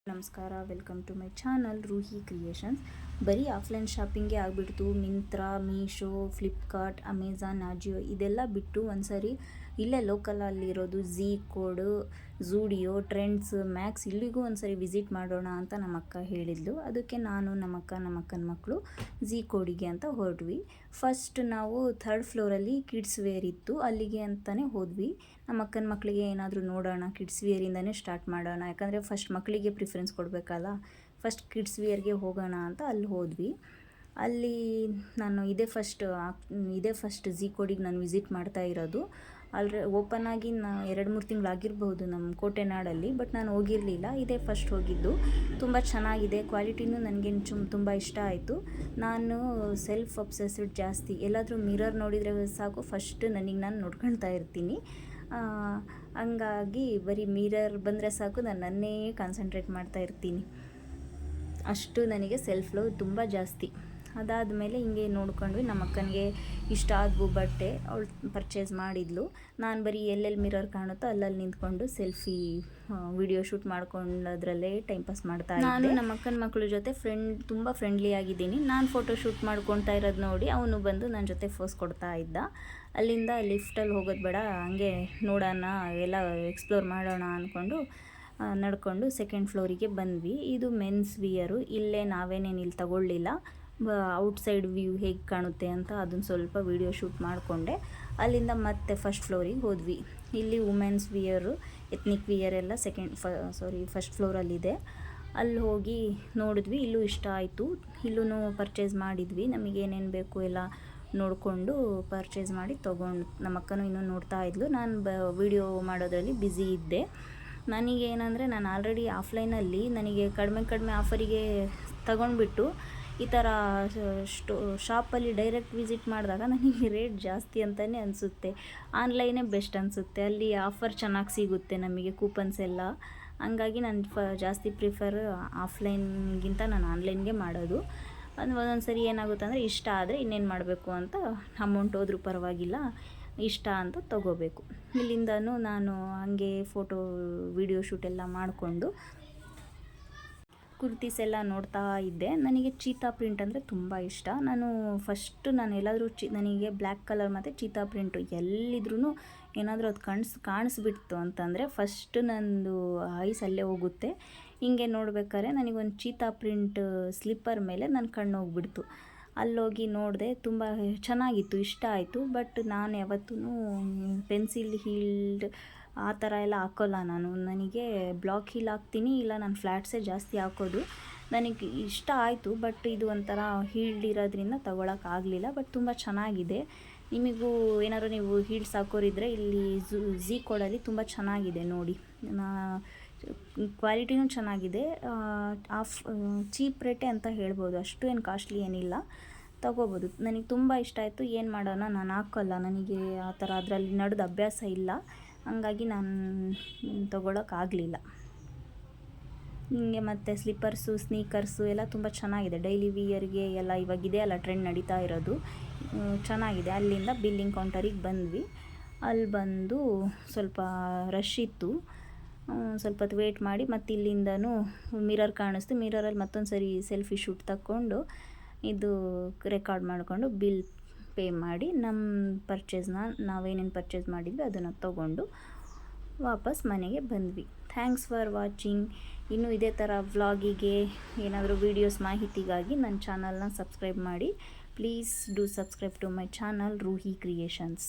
ನಮಸ್ಕಾರ, welcome to my channel Roohi creations. ಬರೀ offline ಶಾಪಿಂಗೇ ಆಗಿಬಿಡ್ತು. ಮಿಂತ್ರಾ, ಮೀಶೋ, ಫ್ಲಿಪ್ಕಾರ್ಟ್, ಅಮೆಝಾನ್, ಅಜಿಯೋ ಇದೆಲ್ಲ ಬಿಟ್ಟು ಒಂದ್ಸರಿ ಇಲ್ಲೇ ಲೋಕಲಲ್ಲಿರೋದು Zecode, Zudio, Trends, Max ಇಲ್ಲಿಗೂ ಒಂದ್ಸರಿ ವಿಸಿಟ್ ಮಾಡೋಣ ಅಂತ ನಮ್ಮ ಅಕ್ಕ ಹೇಳಿದ್ಲು. ಅದಕ್ಕೆ ನಾನು ನಮ್ಮ ಅಕ್ಕನ ಮಕ್ಕಳು ಝೀ ಕೋಡಿಗೆ ಅಂತ ಹೊರಟ್ವಿ. ಫಸ್ಟ್ ನಾವು 3rd ಫ್ಲೋರಲ್ಲಿ ಕಿಡ್ಸ್ ವೇರ್ ಇತ್ತು, ಅಲ್ಲಿಗೆ ಅಂತಲೇ ಹೋದ್ವಿ. ನಮ್ಮ ಅಕ್ಕನ ಮಕ್ಕಳಿಗೆ ಏನಾದರೂ ನೋಡೋಣ, ಕಿಡ್ಸ್ ವೇರಿಂದನೇ ಸ್ಟಾರ್ಟ್ ಮಾಡೋಣ, ಯಾಕಂದರೆ ಫಸ್ಟ್ ಮಕ್ಕಳಿಗೆ ಪ್ರಿಫರೆನ್ಸ್ ಕೊಡಬೇಕಲ್ಲ. ಫಸ್ಟ್ ಕಿಡ್ಸ್ ವೇರ್ಗೆ ಹೋಗೋಣ ಅಂತ ಅಲ್ಲಿ ಹೋದ್ವಿ. ಅಲ್ಲಿ ನಾನು ಇದೇ ಫಸ್ಟ್ ಝೀ ಕೋಡಿಗೆ ನಾನು ವಿಸಿಟ್ ಮಾಡ್ತಾ ಇರೋದು. ಓಪನ್ ಆಗಿ 2-3 ತಿಂಗಳಾಗಿರ್ಬೋದು ನಮ್ಮ ಕೋಟೆನಾಡಲ್ಲಿ, ಬಟ್ ನಾನು ಹೋಗಿರಲಿಲ್ಲ. ಇದೇ ಫಸ್ಟ್ ಹೋಗಿದ್ದು. ತುಂಬ ಚೆನ್ನಾಗಿದೆ, ಕ್ವಾಲಿಟಿನೂ ನನಗೆ ತುಂಬ ಇಷ್ಟ ಆಯಿತು. ನಾನು ಸೆಲ್ಫ್ ಅಬ್ಸೆಸ್ಡ್ ಜಾಸ್ತಿ. ಎಲ್ಲಾದರೂ ಮಿರರ್ ನೋಡಿದರೆ ಸಾಕು ಫಸ್ಟ್ ನಾನು ನೋಡ್ಕೊಳ್ತಾ ಇರ್ತೀನಿ. ಹಂಗಾಗಿ ಬರೀ ಮಿರರ್ ಬಂದರೆ ಸಾಕು ನಾನು ನನ್ನೇ ಕಾನ್ಸಂಟ್ರೇಟ್ ಮಾಡ್ತಾ ಇರ್ತೀನಿ. ಅಷ್ಟು ನನಗೆ ಸೆಲ್ಫ್ ಲವ್ ತುಂಬ ಜಾಸ್ತಿ. ಅದಾದಮೇಲೆ ಹಿಂಗೆ ನೋಡ್ಕೊಂಡ್ವಿ. ನಮ್ಮ ಅಕ್ಕನಿಗೆ ಇಷ್ಟ ಆದವು ಬಟ್ಟೆ, ಅವಳು ಪರ್ಚೇಸ್ ಮಾಡಿದ್ಲು. ನಾನು ಬರೀ ಎಲ್ಲೆಲ್ಲಿ ಮಿರರ್ ಕಾಣುತ್ತೋ ಅಲ್ಲಲ್ಲಿ ನಿಂತ್ಕೊಂಡು ಸೆಲ್ಫಿ ವಿಡಿಯೋ ಶೂಟ್ ಮಾಡ್ಕೊಂಡದ್ರಲ್ಲೇ ಟೈಮ್ ಪಾಸ್ ಮಾಡ್ತಾ ಇದ್ದೆ. ನಾನು ನಮ್ಮ ಅಕ್ಕನ ಮಕ್ಕಳ ಜೊತೆ ತುಂಬ ಫ್ರೆಂಡ್ಲಿ ಆಗಿದ್ದೀನಿ. ನಾನು ಫೋಟೋ ಶೂಟ್ ಮಾಡ್ಕೊತಾ ಇರೋದು ನೋಡಿ ಅವನು ಬಂದು ನನ್ನ ಜೊತೆ ಫೋಸ್ ಕೊಡ್ತಾ ಇದ್ದ. ಅಲ್ಲಿಂದ ಲಿಫ್ಟಲ್ಲಿ ಹೋಗೋದು ಬೇಡ, ಹಂಗೆ ನೋಡೋಣ, ಎಲ್ಲ ಎಕ್ಸ್ಪ್ಲೋರ್ ಮಾಡೋಣ ಅಂದ್ಕೊಂಡು ನಡ್ಕೊಂಡು 2nd ಫ್ಲೋರಿಗೆ ಬಂದ್ವಿ. ಇದು ಮೆನ್ಸ್ ವಿಯರು. ಇಲ್ಲೇ ನಾವೇನೇನು ಇಲ್ಲಿ ತಗೊಳ್ಳಿಲ್ಲ, ಔಟ್ಸೈಡ್ ವ್ಯೂ ಹೇಗೆ ಕಾಣುತ್ತೆ ಅಂತ ಅದನ್ನು ಸ್ವಲ್ಪ ವಿಡಿಯೋ ಶೂಟ್ ಮಾಡಿಕೊಂಡೆ. ಅಲ್ಲಿಂದ ಮತ್ತೆ 1st ಫ್ಲೋರಿಗೆ ಹೋದ್ವಿ. ಇಲ್ಲಿ ವುಮೆನ್ಸ್ ವಿಯರು, ಎತ್ನಿಕ್ ವಿಯರ್ ಎಲ್ಲ 1st ಫ್ಲೋರಲ್ಲಿದೆ. ಅಲ್ಲಿ ಹೋಗಿ ನೋಡಿದ್ವಿ. ಇಲ್ಲೂ ಇಷ್ಟ ಆಯಿತು. ಇಲ್ಲೂ ಪರ್ಚೇಸ್ ಮಾಡಿದ್ವಿ. ನಮಗೇನೇನು ಬೇಕು ಎಲ್ಲ ನೋಡಿಕೊಂಡು ಪರ್ಚೇಸ್ ಮಾಡಿ ತೊಗೊಂಡು ನಮ್ಮ ಅಕ್ಕನೂ ಇನ್ನೂ ನೋಡ್ತಾ ಇದ್ಲು. ನಾನು ವಿಡಿಯೋ ಮಾಡೋದ್ರಲ್ಲಿ ಬ್ಯುಸಿ ಇದ್ದೆ. ನನಗೇನೆಂದರೆ ನಾನು ಆಲ್ರೆಡಿ ಆಫ್ಲೈನಲ್ಲಿ ನನಗೆ ಕಡಿಮೆ ಆಫರಿಗೆ ತಗೊಂಡ್ಬಿಟ್ಟು ಈ ಥರ ಶಾಪಲ್ಲಿ ಡೈರೆಕ್ಟ್ ವಿಸಿಟ್ ಮಾಡಿದಾಗ ನನಗೆ ರೇಟ್ ಜಾಸ್ತಿ ಅಂತಲೇ ಅನಿಸುತ್ತೆ. ಆನ್ಲೈನೇ ಬೆಸ್ಟ್ ಅನಿಸುತ್ತೆ. ಅಲ್ಲಿ ಆಫರ್ ಚೆನ್ನಾಗಿ ಸಿಗುತ್ತೆ ನಮಗೆ, ಕೂಪನ್ಸ್ ಎಲ್ಲ. ಹಂಗಾಗಿ ನಾನು ಜಾಸ್ತಿ ಪ್ರಿಫರ್ ಆಫ್ಲೈನ್ಗಿಂತ ನಾನು ಆನ್ಲೈನ್ಗೆ ಮಾಡೋದು. ಒಂದೊಂದು ಸರಿ ಏನಾಗುತ್ತೆ ಅಂದರೆ ಇಷ್ಟ ಆದರೆ ಇನ್ನೇನು ಮಾಡಬೇಕು ಅಂತ, ಅಮೌಂಟ್ ಹೋದ್ರೂ ಪರವಾಗಿಲ್ಲ, ಇಷ್ಟ ಅಂತ ತೊಗೋಬೇಕು. ಇಲ್ಲಿಂದನೂ ನಾನು ಹಂಗೆ ಫೋಟೋ ವಿಡಿಯೋ ಶೂಟ್ ಎಲ್ಲ ಮಾಡಿಕೊಂಡು ಕುರ್ತೀಸ್ ಎಲ್ಲ ನೋಡ್ತಾ ಇದ್ದೆ. ನನಗೆ ಚೀತಾ ಪ್ರಿಂಟ್ ಅಂದರೆ ತುಂಬ ಇಷ್ಟ. ನಾನು ಎಲ್ಲಾದರೂ ನನಗೆ ಬ್ಲ್ಯಾಕ್ ಕಲರ್ ಮತ್ತು ಚೀತಾ ಪ್ರಿಂಟು ಎಲ್ಲಿದ್ರೂ ಏನಾದರೂ ಅದು ಕಾಣಿಸ್ಬಿಡ್ತು ಅಂತಂದರೆ ಫಸ್ಟ್ ನಂದು ಐಸ್ ಅಲ್ಲೇ ಹೋಗುತ್ತೆ. ಹಿಂಗೆ ನೋಡ್ಬೇಕಾದ್ರೆ ನನಗೊಂದು ಚೀತಾ ಪ್ರಿಂಟ್ ಸ್ಲಿಪ್ಪರ್ ಮೇಲೆ ನನ್ನ ಕಣ್ಣು ಹೋಗ್ಬಿಡ್ತು. ಅಲ್ಲೋಗಿ ನೋಡಿದೆ, ತುಂಬ ಚೆನ್ನಾಗಿತ್ತು, ಇಷ್ಟ ಆಯಿತು. ಬಟ್ ನಾನು ಯಾವತ್ತೂ ಪೆನ್ಸಿಲ್ ಹೀಲ್ಡ್ ಆ ಥರ ಎಲ್ಲ ಹಾಕೋಲ್ಲ. ನನಗೆ ಬ್ಲಾಕ್ ಹೀಲ್ ಹಾಕ್ತೀನಿ, ಇಲ್ಲ ನಾನು ಫ್ಲ್ಯಾಟ್ಸೇ ಜಾಸ್ತಿ ಹಾಕೋದು. ನನಗೆ ಇಷ್ಟ ಆಯಿತು, ಬಟ್ ಇದು ಒಂಥರ ಹೀಲ್ಡ್ ಇರೋದ್ರಿಂದ ತಗೊಳಕ್ಕಾಗಲಿಲ್ಲ. ಬಟ್ ತುಂಬ ಚೆನ್ನಾಗಿದೆ. ನಿಮಗೂ ಏನಾದ್ರು ನೀವು ಹೀಲ್ಡ್ಸ್ ಹಾಕೋರಿದ್ರೆ ಇಲ್ಲಿ ಝೀ ಕೋಡಲ್ಲಿ ತುಂಬ ಚೆನ್ನಾಗಿದೆ ನೋಡಿ. ಕ್ವಾಲಿಟಿನೂ ಚೆನ್ನಾಗಿದೆ. ಚೀಪ್ ರೇಟೇ ಅಂತ ಹೇಳ್ಬೋದು, ಅಷ್ಟು ಏನು ಕಾಸ್ಟ್ಲಿ ಏನಿಲ್ಲ, ತಗೋಬೋದು. ನನಗೆ ತುಂಬ ಇಷ್ಟ ಆಯಿತು. ಏನು ಮಾಡೋಣ, ನಾನು ಹಾಕೋಲ್ಲ, ನನಗೆ ಆ ಥರ ಅದರಲ್ಲಿ ನಡೆದ ಅಭ್ಯಾಸ ಇಲ್ಲ. ಹಂಗಾಗಿ ನಾನು ತೊಗೊಳಕ್ಕಾಗಲಿಲ್ಲ. ಹಿಂಗೆ ಮತ್ತು ಸ್ಲಿಪ್ಪರ್ಸು, ಸ್ನೀಕರ್ಸು ಎಲ್ಲ ತುಂಬ ಚೆನ್ನಾಗಿದೆ. ಡೈಲಿ ವಿಯರ್ಗೆ ಎಲ್ಲ ಇವಾಗಿದೆ ಅಲ್ಲ ಟ್ರೆಂಡ್ ನಡೀತಾ ಇರೋದು, ಚೆನ್ನಾಗಿದೆ. ಅಲ್ಲಿಂದ ಬಿಲ್ಲಿಂಗ್ ಕೌಂಟರಿಗೆ ಬಂದ್ವಿ. ಅಲ್ಲಿ ಬಂದು ಸ್ವಲ್ಪ ರಶ್ ಇತ್ತು. ಸ್ವಲ್ಪ ಹೊತ್ತು ವೇಟ್ ಮಾಡಿ ಮತ್ತೆ ಇಲ್ಲಿಂದನೂ ಮಿರರ್ ಕಾಣಿಸ್ತು. ಮಿರರಲ್ಲಿ ಮತ್ತೊಂದು ಸರಿ ಸೆಲ್ಫಿ ಶೂಟ್ ತಕ್ಕೊಂಡು ಇದು ರೆಕಾರ್ಡ್ ಮಾಡಿಕೊಂಡು ಬಿಲ್ ಪೇ ಮಾಡಿ ನಮ್ಮ ನಾವೇನೇನು ಪರ್ಚೇಸ್ ಮಾಡಿದ್ವಿ ಅದನ್ನು ತೊಗೊಂಡು ವಾಪಸ್ ಮನೆಗೆ ಬಂದ್ವಿ. Thanks for watching. ಇನ್ನೂ ಇದೇ ಥರ ವ್ಲಾಗಿಗೆ ಏನಾದರೂ ವೀಡಿಯೋಸ್ ಮಾಹಿತಿಗಾಗಿ ನನ್ನ ಚಾನಲ್ನ ಸಬ್ಸ್ಕ್ರೈಬ್ ಮಾಡಿ. Please do subscribe to my channel Roohi creations.